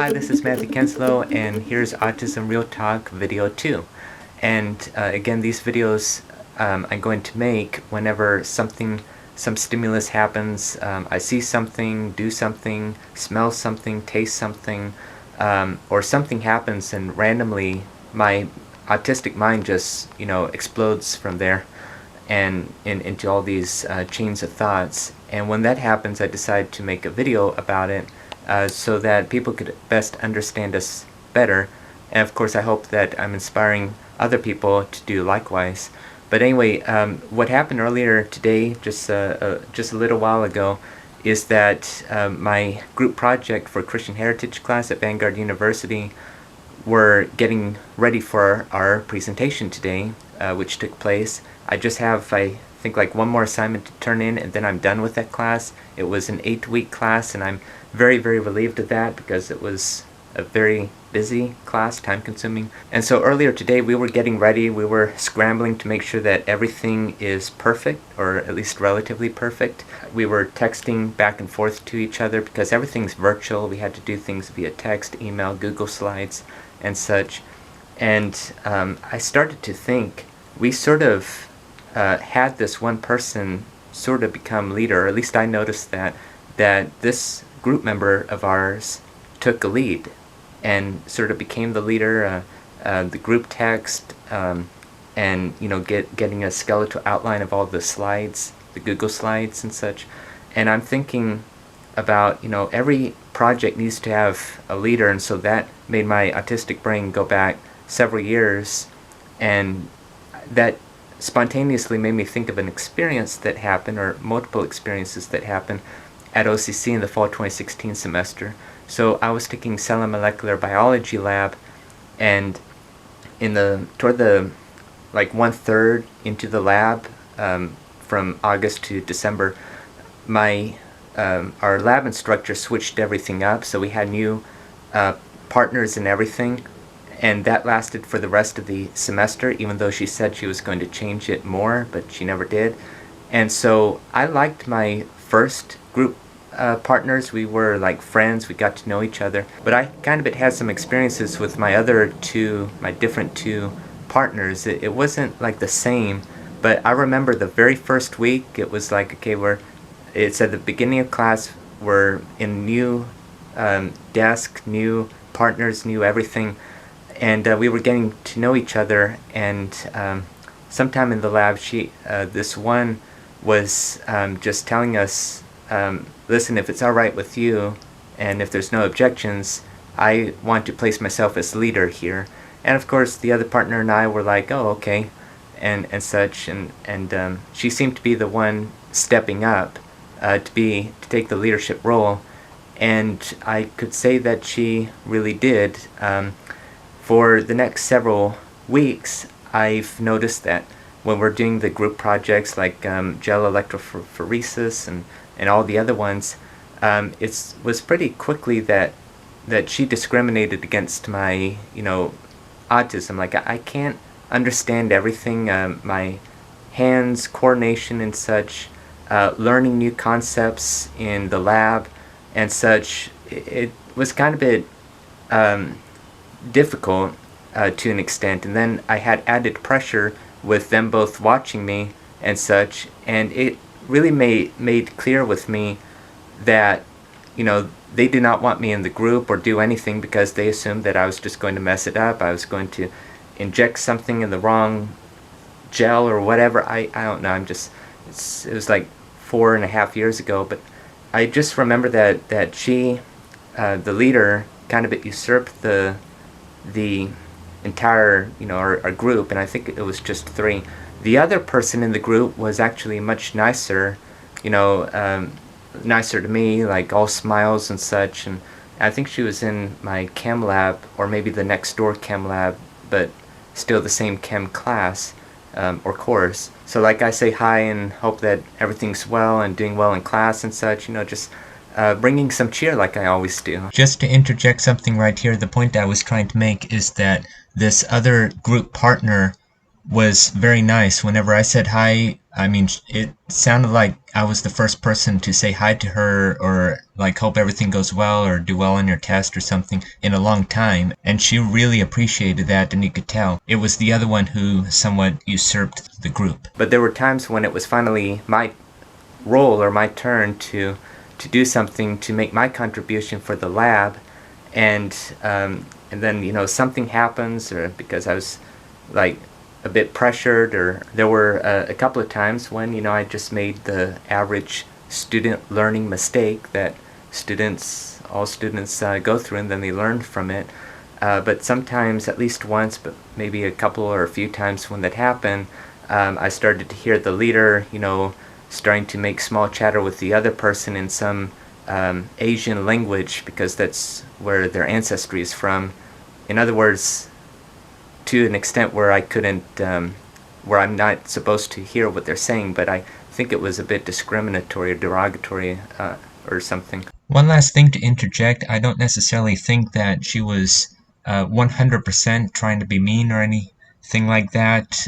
Hi, this is 𝐬𝐻𝐫𝐾, and here's Autism Real Talk video 2. And again, these videos I'm going to make whenever some stimulus happens. I see something, do something, smell something, taste something, or something happens and randomly my autistic mind just, explodes from there and into all these chains of thoughts. And when that happens, I decide to make a video about it so that people could best understand us better. And of course, I hope that I'm inspiring other people to do likewise. But anyway, what happened earlier today, just a little while ago, is that my group project for Christian Heritage class at Vanguard University were getting ready for our presentation today, which took place. I just have, I think, like one more assignment to turn in, and then I'm done with that class. It was an 8-week class, and I'm very, very relieved of that because it was a very busy class, time-consuming. And so earlier today we were getting ready, we were scrambling to make sure that everything is perfect, or at least relatively perfect. We were texting back and forth to each other because everything's virtual. We had to do things via text, email, Google Slides, and such. And I started to think we sort of had this one person sort of become leader, or at least I noticed that this group member of ours took a lead and sort of became the leader, the group text, and getting a skeletal outline of all the slides, the Google Slides and such. And I'm thinking about, every project needs to have a leader, and so that made my autistic brain go back several years, and that spontaneously made me think of an experience that happened, or multiple experiences that happened at OCC in the fall 2016 semester. So I was taking cell and molecular biology lab, and toward the like 1/3 into the lab, from August to December, our lab instructor switched everything up, so we had new partners and everything, and that lasted for the rest of the semester, even though she said she was going to change it more, but she never did. And so I liked my first group partners. We were like friends, we got to know each other, but I kind of had some experiences with my different two partners. It wasn't like the same, but I remember the very first week it was like, okay, it's at the beginning of class, we're in new desk, new partners, new everything, and we were getting to know each other. And sometime in the lab, this one was just telling us, listen, if it's alright with you, and if there's no objections, I want to place myself as leader here. And of course the other partner and I were like, oh, okay, and such, and she seemed to be the one stepping up to take the leadership role, and I could say that she really did. For the next several weeks, I've noticed that when we're doing the group projects like gel electrophoresis and all the other ones, it was pretty quickly that she discriminated against my autism. Like I can't understand everything, my hands coordination and such, learning new concepts in the lab and such. It was kind of a bit difficult to an extent, and then I had added pressure with them both watching me and such, and it really made clear with me that they did not want me in the group or do anything because they assumed that I was just going to mess it up. I was going to inject something in the wrong gel or whatever. I don't know. It was like 4.5 years ago, but I just remember that she, the leader, kind of usurped the entire our group, and I think it was just 3. The other person in the group was actually much nicer, nicer to me, like all smiles and such, and I think she was in my chem lab, or maybe the next door chem lab, but still the same chem class or course. So like I say hi and hope that everything's well and doing well in class and such, just bringing some cheer like I always do. Just to interject something right here, the point I was trying to make is that this other group partner was very nice. Whenever I said hi, I mean, it sounded like I was the first person to say hi to her, or like hope everything goes well or do well on your test or something in a long time. And she really appreciated that, and you could tell. It was the other one who somewhat usurped the group. But there were times when it was finally my role or my turn to do something to make my contribution for the lab, and then something happens, or because I was like a bit pressured, or there were a couple of times when I just made the average student learning mistake that all students go through, and then they learn from it. But sometimes, at least once, but maybe a couple or a few times when that happened, I started to hear the leader, starting to make small chatter with the other person in some Asian language, because that's where their ancestry is from. In other words, to an extent where I couldn't, where I'm not supposed to hear what they're saying, but I think it was a bit discriminatory or derogatory or something. One last thing to interject, I don't necessarily think that she was 100% trying to be mean or anything like that.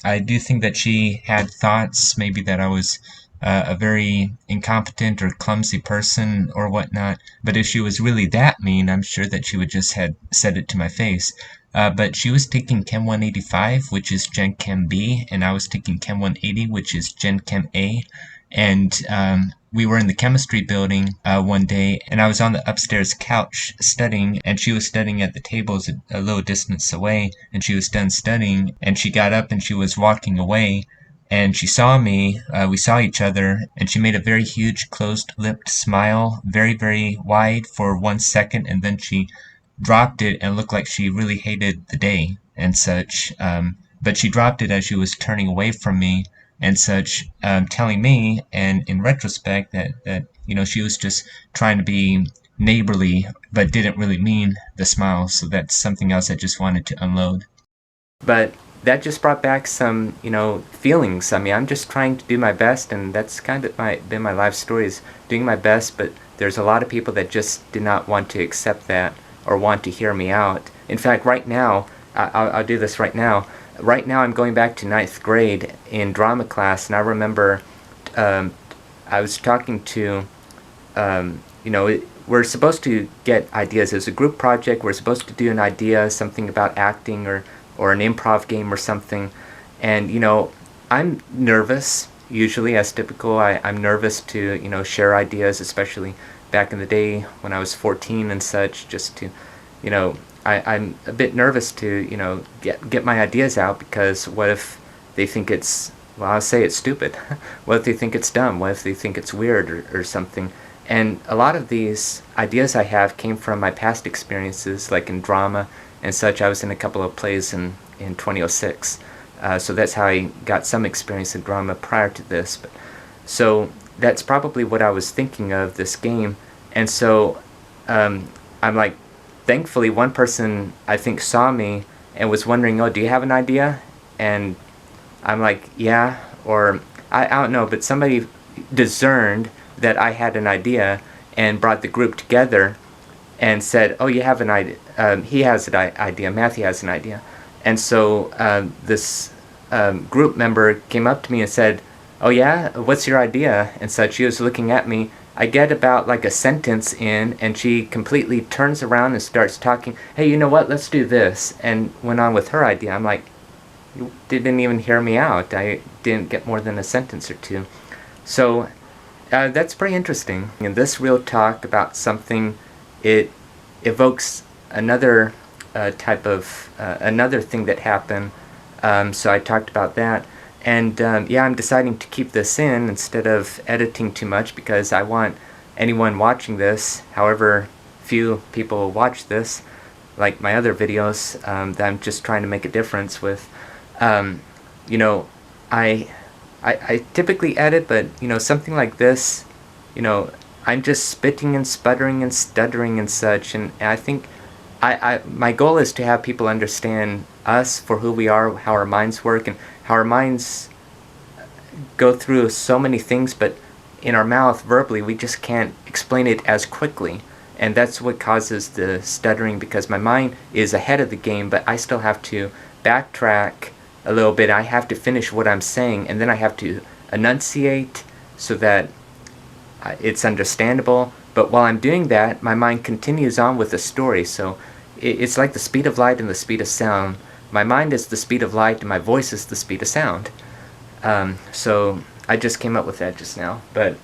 I do think that she had thoughts, maybe that I was a very incompetent or clumsy person or whatnot, but if she was really that mean, I'm sure that she would just had said it to my face. But she was taking Chem 185, which is Gen Chem B, and I was taking Chem 180, which is Gen Chem A. And we were in the chemistry building one day, and I was on the upstairs couch studying, and she was studying at the tables a little distance away, and she was done studying, and she got up and she was walking away, and she saw me, we saw each other, and she made a very huge closed-lipped smile, very, very wide for 1 second, and then she dropped it and looked like she really hated the day and such. But she dropped it as she was turning away from me and such, telling me, and in retrospect, that she was just trying to be neighborly, but didn't really mean the smile. So that's something else I just wanted to unload. But that just brought back some, feelings. I mean, I'm just trying to do my best, and that's kind of been my life story, is doing my best, but there's a lot of people that just did not want to accept that or want to hear me out. In fact, right now, I'll do this right now. Right now, I'm going back to 9th grade in drama class, and I remember I was talking to, we're supposed to get ideas. As a group project, we're supposed to do an idea, something about acting or an improv game or something. And, I'm nervous, usually, as typical. I'm nervous to, share ideas, especially back in the day when I was 14 and such, just to, I'm a bit nervous to, get my ideas out, because what if they think I'll say it's stupid. What if they think it's dumb? What if they think it's weird or something? And a lot of these ideas I have came from my past experiences, like in drama and such. I was in a couple of plays in 2006. So that's how I got some experience in drama prior to this. So that's probably what I was thinking of, this game. And so I'm like, thankfully one person I think saw me and was wondering, oh, do you have an idea? And I'm like, yeah, or I don't know, but somebody discerned that I had an idea and brought the group together and said, oh, you have an idea, he has an idea, Matthew has an idea. And so this group member came up to me and said, oh yeah, what's your idea? And such. She was looking at me. I get about like a sentence in, and she completely turns around and starts talking, hey, you know what, let's do this, and went on with her idea. I'm like, you didn't even hear me out. I didn't get more than a sentence or two. So that's pretty interesting. In this real talk about something, it evokes another type of, another thing that happened. So I talked about that. And yeah, I'm deciding to keep this in instead of editing too much, because I want anyone watching this, however few people watch this, like my other videos that I'm just trying to make a difference with. I typically edit, but something like this, I'm just spitting and sputtering and stuttering and such, and I think my goal is to have people understand us for who we are, how our minds work, and how our minds go through so many things, but in our mouth, verbally, we just can't explain it as quickly. And that's what causes the stuttering, because my mind is ahead of the game, but I still have to backtrack a little bit, I have to finish what I'm saying, and then I have to enunciate so that it's understandable. But while I'm doing that, my mind continues on with the story. So it's like the speed of light and the speed of sound. My mind is the speed of light and my voice is the speed of sound. So I just came up with that just now. But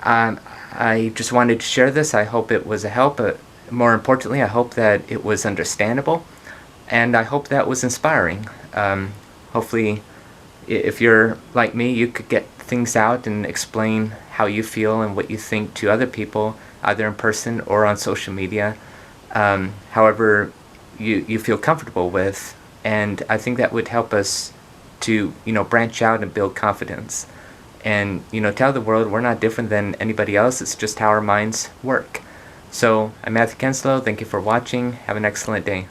I just wanted to share this. I hope it was a help. But more importantly, I hope that it was understandable. And I hope that was inspiring. Hopefully, if you're like me, you could get things out and explain how you feel and what you think to other people, either in person or on social media, however you feel comfortable with. And I think that would help us to, branch out and build confidence. And, tell the world we're not different than anybody else. It's just how our minds work. So, I'm 𝐬𝐿𝐫𝐿. Thank you for watching. Have an excellent day.